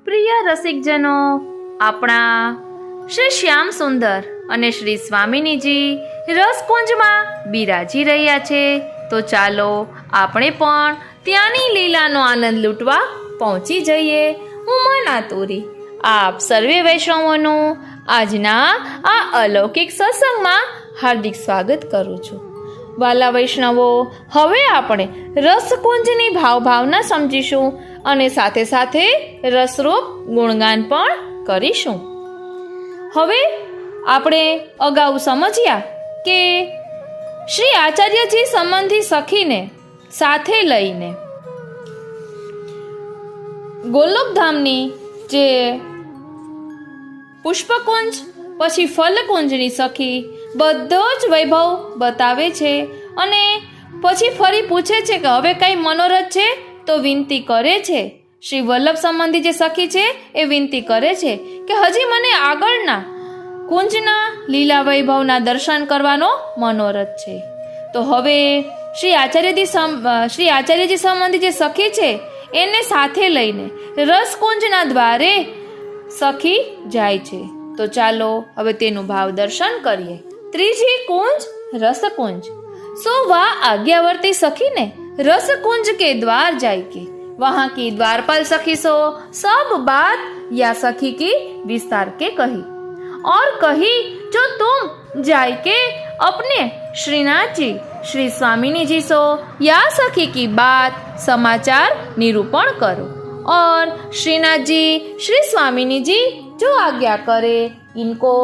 પ્રિય રસિકજનો, આપણા શ્રી શ્યામ સુંદર અને શ્રી સ્વામિનીજી રસકુંજમાં બિરાજી રહ્યા છે, તો ચાલો આપણે પણ ત્યાંની લીલાનો આનંદ લૂંટવા પહોંચી જઈએ. હું મના તોરી આપ સર્વે વૈષ્ણવોનું આજના આ અલૌકિક સત્સંગમાં હાર્દિક સ્વાગત કરું છું. વાલા વૈષ્ણવો, હવે આપણે રસકુંજની ભાવના સમજીશું અને સાથે સાથે રસરૂપ ગુણગાન પણ કરીશું. હવે આપણે અગાઉ સમજ્યા કે શ્રી આચાર્યજી સંબંધી સખીને સાથે લઈને ગોલોકધામની જે પુષ્પકુંજ પછી ફલકુંજની સખી બધો જ વૈભવ બતાવે છે અને પછી ફરી પૂછે છે કે હવે કંઈ મનોરથ છે તો વિનંતી કરે છે. શ્રી વલ્લભ સંબંધી જે સખી છે એ વિનંતી કરે છે કે હજી મને આગળના કુંજના લીલા વૈભવના દર્શન કરવાનો મનોરથ છે. તો હવે શ્રી આચાર્યજી સંબંધી જે સખી છે એને સાથે લઈને રસકુંજના દ્વારે સખી જાય છે. તો ચાલો હવે તેનું ભાવ દર્શન કરીએ. ત્રીજી કુંજ रसकुंज। सो वह आज्ञावर्ती सखी ने रसकुंज के द्वार जाय के वहां की द्वारपाल सखी सो सब बात या सखी की विस्तार के कही और कही जो तुम जाय के अपने श्रीनाथ जी श्री स्वामिनी जी सो या सखी की बात समाचार निरूपण करो और श्रीनाथ जी श्री स्वामिनी जी जो आज्ञा करे इनको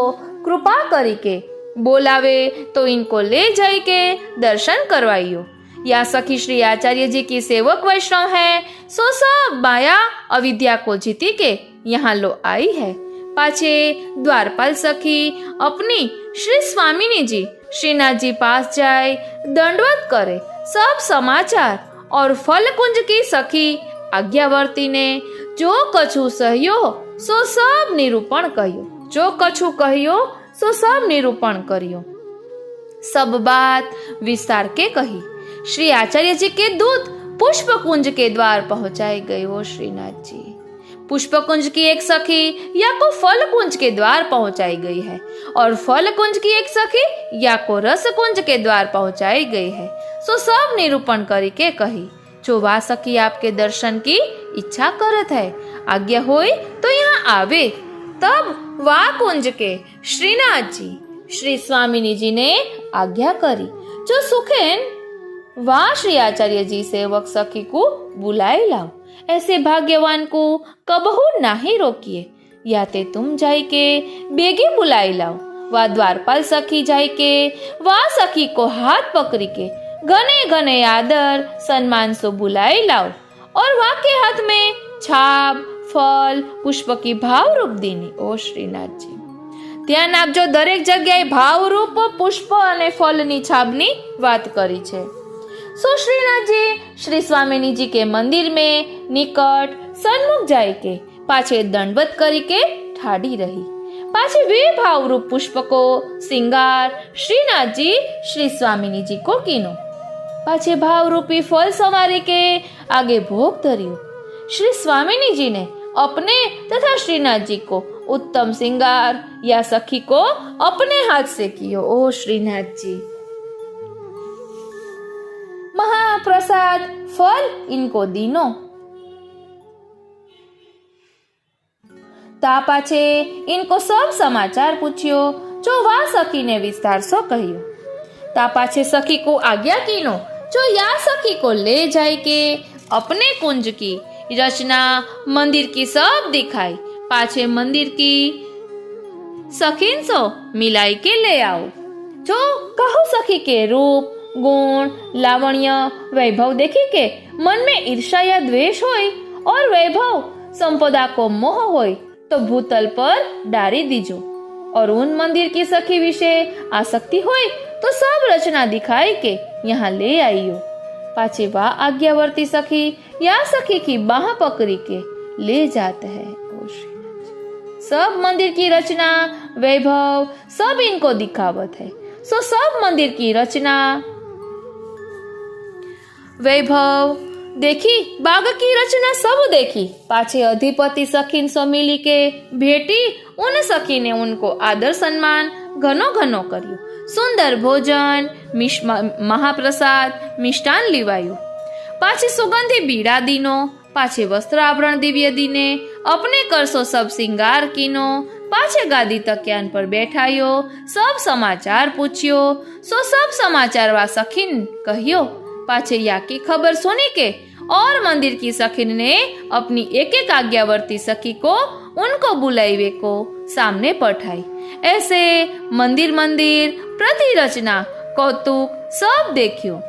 कृपा करी के बोलावे तो इनको ले जाए के दर्शन करवाइयो। या सखी श्री आचार्य जी की सेवक वैष्णव है सो सब माया अविद्या को जीती के यहाँ लो आई है। पाछे द्वारपाल सखी अपनी श्री स्वामिनी जी श्रीनाथ जी पास जाए दंडवत करे सब समाचार और फलकुंज की सखी आज्ञावर्ती ने जो कछु सहयो सो सब निरूपण कहियो जो कछु कहियो सो सब निरूपण करियो सब बात विस्तार के कही। श्री आचार्य जी के दूत पुष्पकुंज के द्वार पहुंचाए गए वो श्रीनाथ जी। पुष्पकुंज की एक सखी या को फलकुंज के द्वार पहुंचाई गई है और फलकुंज की एक सखी या को रसकुंज के द्वार पहुंचाई गई है। सो सब निरूपण करी के कही जो वा सखी आपके दर्शन की इच्छा करत है आज्ञा होय तो यहाँ आवे। तब वा कुंज के श्रीनाथ जी श्री स्वामिनी जी ने आज्ञा करी जो सुखेन वह श्री आचार्य जी सेवक सखी को बुलाए लाओ। ऐसे भाग्यवान को कबहू नहीं रोकिए या ते तुम जाई के बेगी बुलाए लाओ। वह द्वारपाल सखी जाई के वह सखी को हाथ पकड़ी के घने घने आदर सम्मान से बुलाए लाओ और वह के हाथ में छाप फल पुष्प की भाव रूप दीनी। ओ श्रीनाथ जी ध्यान आपजो दरेक जगह भाव रूप पुष्प अने फलनी छापनी बात करी छे। सो श्रीनाथ जी श्री स्वामिनी जी के मंदिर में निकट सन्मुख जाए के पाछे दंडवत करी के ठाड़ी रही। पाछे वे भाव रूप पुष्प को सिंगार श्रीनाथ जी श्री स्वामिनी जी को कीनो। पाछे भाव रूपी फल संवारी के आगे भोग धरियो। श्री स्वामिनी जी ने अपने तथा श्रीनाथ जी को उत्तम सिंगार या सखी को अपने हाथ से कियो। ओ श्रीनाथ जी महाप्रसाद फल इनको दीनो। ता पाछे इनको सब समाचार पूछियो जो वा सखी ने विस्तार सो कहियो। ता पाछे सखी को आज्ञा कीनो जो या सखी को ले जाए के अपने कुंज की रचना मंदिर की सब दिखाई। पाछे मंदिर की सखीन सो मिलाई के ले आओ जो कहो सखी के रूप गुण लावण्य वैभव देखी के मन में ईर्ष्या या द्वेष होय और वैभव संपदा को मोह होय तो भूतल पर डारी दीजो और उन मंदिर की सखी विषे आसक्ति होय तो सब रचना दिखाई के यहाँ ले आइयो। पाछे वह आज्ञावर्ती सखी या सखी की बाह पकड़ी के ले जाते हैं। सब मंदिर की रचना वैभव सब इनको दिखावत है। सब मंदिर की रचना वैभव देखी बाग की रचना सब देखी, पाछे अधिपति सखीन सो मिली के भेटी, उन सखी ने उनको आदर सम्मान घनो घनो कर्यो। सुंदर भोजन महाप्रसाद मिष्टान लिवायु, पाछे सुगंधी बीड़ा दीनो, पाछे वस्त्र आभरण दिव्य दीने, अपने करसो सब सिंगार कीनो, पाछे गादी तकियान पर बैठायो, सब समाचार पूछ्यो, सो सब समाचार वा सखीन कहियो। पाछे या की खबर सुनी के और मंदिर की सखीन ने अपनी एक एक आज्ञावर्ती सखी को उनको बुलावे को सामने पठाई। ऐसे मंदिर मंदिर प्रति रचना कौतुक सब देखियो।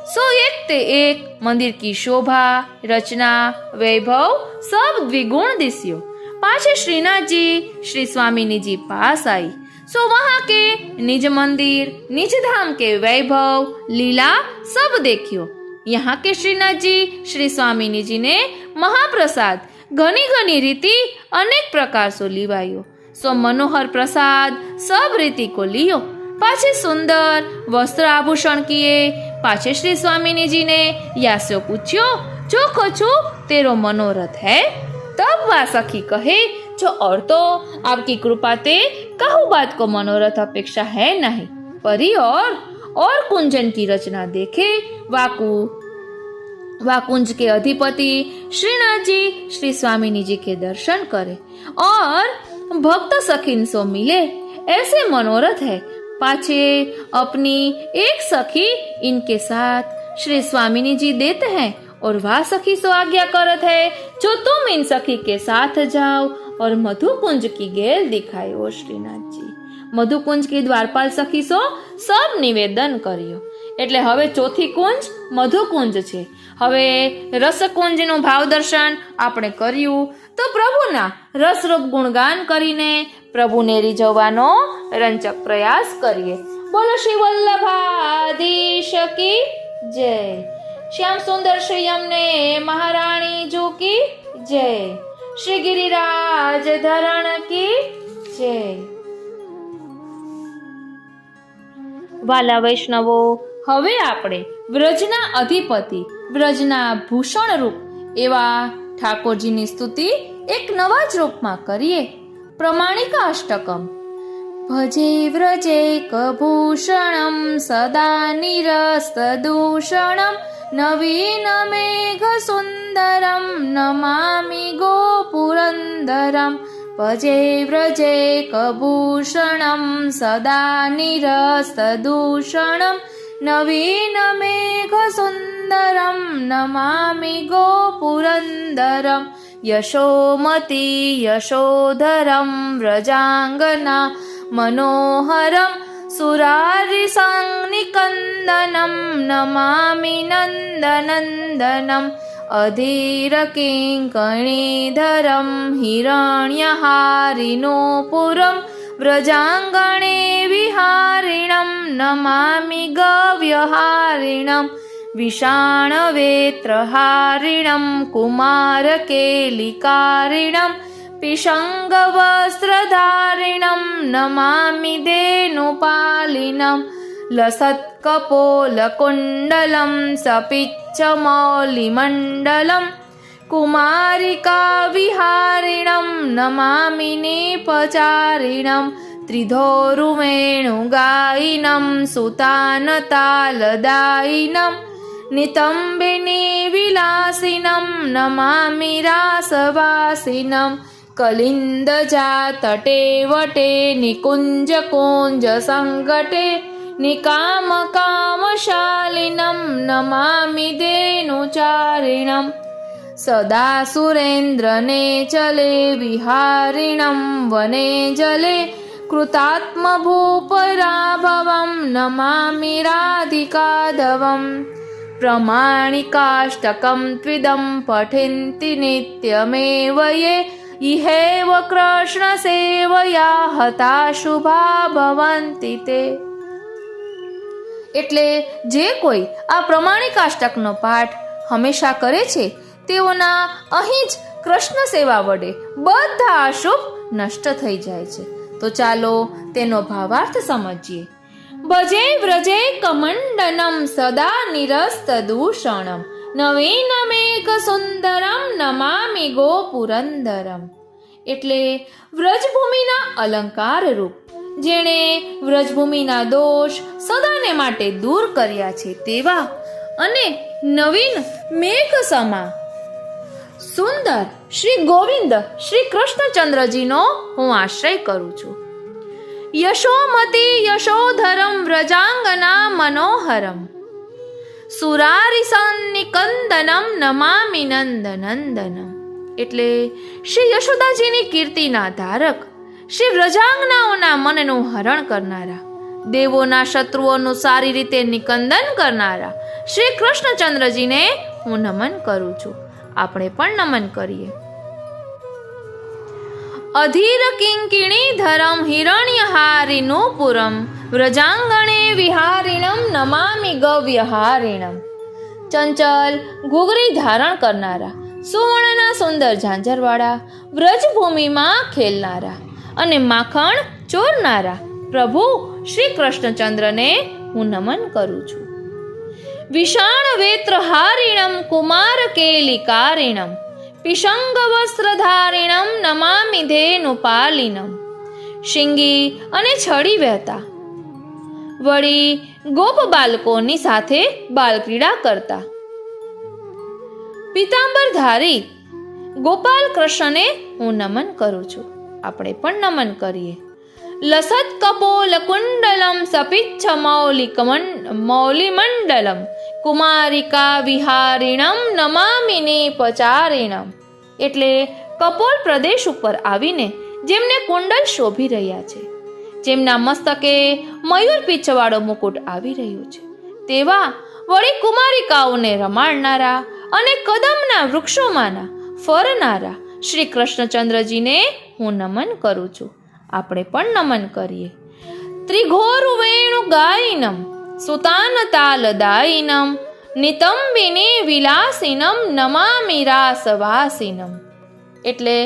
सो एक ते एक मंदिर की शोभा रचना वैभव सब द्विगुण दिस्यो। पाछे श्रीनाथ जी श्री स्वामिनी जी पास आई, सो वहां के निज मंदिर निज धाम के वैभव लीला सब देखियो। यहाँ के श्रीनाथ जी श्री स्वामिनी जी ने महाप्रसाद घनी घनी रीति अनेक प्रकार सो लिवायो, सो मनोहर प्रसाद सब रीति को लियो। पाछे सुंदर वस्त्र आभूषण किए, पाछे श्री स्वामिनी जी ने यास्यो पूछ्यो, जो कछु तेरो मनोरथ है? तब वह सखी कहे, जो और तो आपकी कृपा ते कहू बात को मनोरथ अपेक्षा है नहीं, परी और कुंजन की रचना देखे वाकुंज के अधिपति श्रीनाथ जी श्री स्वामिनी जी के दर्शन करे और भक्त सखीन सो मिले, ऐसे मनोरथ है। पाछे अपनी एक सखी इनके साथ श्री स्वामिनी जी देते हैं और वह सखी सो आज्ञा करत है, जो तुम इन सखी के साथ जाओ और मधुकुंज की गेल दिखाए। ओ श्रीनाथ जी मधुकुंज की द्वारपाल सखी सो सब निवेदन कर्यो, એટલે હવે ચોથી કુંજ મધુકુંજ છે। હવે રસકુંજનું ભાવ દર્શન આપણે કર્યું, તો પ્રભુના રસરૂપ ગુણગાન કરીને પ્રભુને રીઝવવાનો રંચક પ્રયાસ કરીએ। બોલો શ્રી વલ્લભાધીશ કી જય। श्याम सुंदर श्री यमुने महारानी जू की जय। श्री गिरिराज धरण की जय। वाला वैष्णवो, हवे आपणे व्रजना अधिपति व्रजना भूषण रूप एवा ठाकोरजीनी स्तुति एक नवा ज रूपमां करीए। प्रमाणिका अष्टकम। भजे व्रजेक भूषणं सदा निरस्तदूषणं नवीन मेघ सुंदरम नमामि गोपुरंदरम। भजे व्रजेक भूषणं सदा निरस्तदूषणं नवीन मेघ सुंदरम नमामि गोपुरंदरम। यशोमती यशोधरम व्रजांगना मनोहरम सुरारिसंनिकंदनम नमामि नंदनंदनम। अधीर किंकणीधरम हिरण्यहारिनोपुरम व्रजांगणे विहारिणम नमामि गव्यहारिणम। विषाणवेत्रहारिणम कुमारकेलिकारिणम पिशंगवस्त्रधारिणम नमामि धेनुपालिनम। लसत्कपोलकुण्डलं सपिच्चमौलिमण्डलं कुमारिकाविहारिणं नमामि नेपचारिणं। त्रिधोरुवेणुगायिनं सुतानतालदायिनं नितम्बिनी विलासिनं नमामि रासवासिनं। कलिन्दजातटे वटे निकुञ्जकुञ्जसङ्कटे निकामकामशालिनं नमामि धेनुचारिणं। सदा सुरेन्द्रनेचले विहारिणं वने जले कृतात्मभूपराभवं नमामि राधिकाधवम्। प्रमाणिकाष्टकं त्विदं पठन्ति नित्यमेव ये इहैव कृष्णसेवया हता शुभा भवन्ति ते। એટલે જે કોઈ આ પ્રમાણિકાષ્ટકનો પાઠ હંમેશા કરે છે તેઓના અહીં જ કૃષ્ણ સેવા વડે બધા અશુભ નષ્ટ થઈ જાય છે। તો ચાલો તેનો ભાવાર્થ સમજીએ। ભજે વ્રજે કમંડનમ સદા નિરસ્તદૂષણમ નવીનમેક સુંદરમ નમામિ ગોપુરંદરમ. એટલે વ્રજભૂમિના અલંકાર રૂપ, જેણે વ્રજભૂમિના દોષ સદાને માટે દૂર કર્યા છે તેવા અને નવીન મેઘ સમા સુંદર શ્રી ગોવિંદ શ્રી કૃષ્ણચંદ્રજીનો હું આશ્રય કરું છું. યશોમતી યશોધરમ વ્રજાંગના મનોહરમ સુરારિસન્નિકંદનમ નમામિ નંદનંદનમ. એટલે શ્રી યશોદાજીની કીર્તિના ધારક, શ્રી વ્રજાંગનાઓના મનનું હરણ કરનારા, દેવોના શત્રુઓનું સારી રીતે નિકંદન કરનારા શ્રી કૃષ્ણચંદ્રજીને હું નમન કરું છું. આપણે પણ નમન કરીએ. અધીર કિંકિણી ધરમ હિરણ્યહારિનુપુરમ વ્રજાંગણે વિહારિણમ નમામિ ગવ્યહારિણમ. ચંચલ ઘૂઘરી ધારણ કરનારા, સુવર્ણના સુંદર ઝાંઝરવાળા, વ્રજભૂમિમાં ખેલનારા અને માખણ ચોરનારા પ્રભુ શ્રી કૃષ્ણચંદ્રને હું નમન કરું છું. વિષાણ વેત્રહારિણમ કુમાર કેલિકારિણમ પિશંગ વસ્ત્રધારિણમ નમામિ ધેનુપાલિનમ. શિંગી અને છડી વહેતા, વળી ગોપ બાલકોની સાથે બાલક્રીડા કરતા, પિતાંબરધારી ગોપાલ કૃષ્ણને હું નમન કરું છું. આપણે પણ નમન કરીએ. લસત કપોલ કુંડલમ સપિચ્છ મૌલિમંડલમ કુમારિકા વિહારિણમ નમામિને પચારિણમ. એટલે કપોલ પ્રદેશ ઉપર આવીને જેમને કુંડલ શોભી રહ્યા છે, જેમના મસ્તકે મયુર પીછવાળો મુકુટ આવી રહ્યો છે, તેવા વળી કુમારિકાઓને રમાડનારા અને કદમના વૃક્ષોમાંના ફરનારા શ્રી કૃષ્ણચંદ્રજીને હું નમન કરું છું. આપણે પણ નમન કરીએ. ત્રિઘોરુ વેણુ ગાયિનમ સુતાન તાલદાયિનમ નિતંબિની વિલાસિનમ નમામિ રાસવાસિનમ. એટલે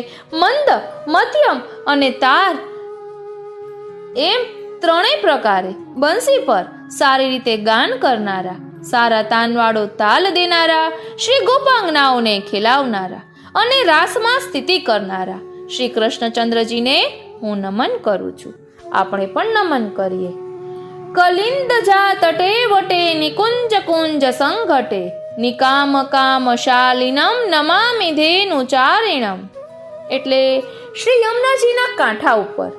મંદ, મધ્યમ અને તાર એમ ત્રણેય પ્રકારે બંસી પર સારી રીતે ગાન કરનારા, સારા તાનવાળો તાલ દેનારા, શ્રી ગોપાંગનાઓને ખેલાવનારા અને રાસમાં સ્થિતિ કરનારા શ્રી કૃષ્ણચંદ્રજીને હું નમન કરું છું. આપણે પણ નમન કરીએ. કલિંદ જા તટે વટે નિકુંજ કુંજ સંઘટે નિકામ કામ શાલિનમ નમામિ ધેનુચારિણમ. એટલે શ્રી યમુનાજીના કાંઠા ઉપર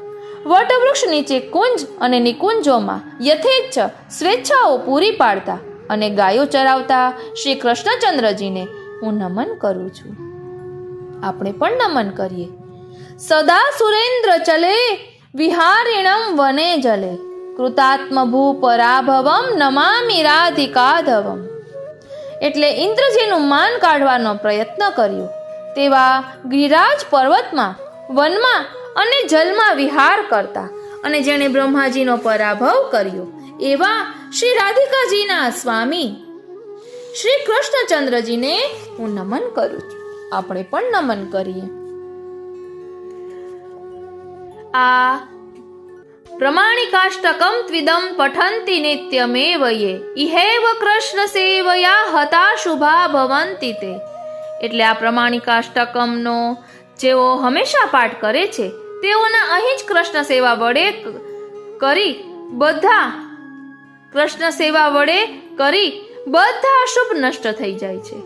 વટવૃક્ષ નીચે કુંજ અને નિકુંજોમાં યથેચ્છ સ્વેચ્છાઓ પૂરી પાડતા અને ગાયો ચરાવતા શ્રી કૃષ્ણચંદ્રજીને હું નમન કરું છું. આપણે પણ નમન કરીએ. સદા સુરેન્દ્ર ચલે વિહારિણમ વને જલે કૃતાત્મ ભૂપરાભવમ નમામિ રાધિકાધવમ. એટલે ઇન્દ્રજીનું માન કાઢવાનો પ્રયત્ન કર્યો તેવા ગિરિરાજ પર્વતમાં, વનમાં અને જલમાં વિહાર કરતા અને જેણે બ્રહ્માજીનો પરાભવ કર્યો એવા શ્રી રાધિકાજીના સ્વામી શ્રી કૃષ્ણચંદ્રજીને હું નમન કરું છું. આપણે પણ નમન કરીએ. આ પ્રમાણિકાષ્ટકમ ત્વિદમ પઠંતિ નિત્યમેવ યે ઇહેવ કૃષ્ણ સેવયા હતા શુભા ભવંતિ તે. એટલે આ પ્રમાણિકાષ્ટકમનો જેઓ હંમેશા પાઠ કરે છે તેઓના અહીં જ કૃષ્ણ સેવા વડે બધા શુભ નષ્ટ થઈ જાય છે.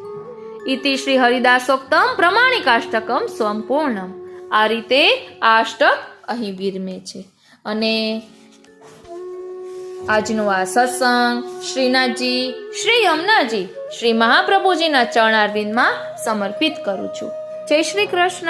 ઇતિ શ્રી હરિદાસોક્તમ પ્રમાણિકાષ્ટકમ સંપૂર્ણમ. આ રીતે આ અષ્ટક અહીં વિરમે છે. અને આજનો આ સત્સંગ શ્રીનાથજી, શ્રી યમુનાજી, શ્રી મહાપ્રભુજીના ચરણારવિંદમાં સમર્પિત કરું છું. જય શ્રી કૃષ્ણ.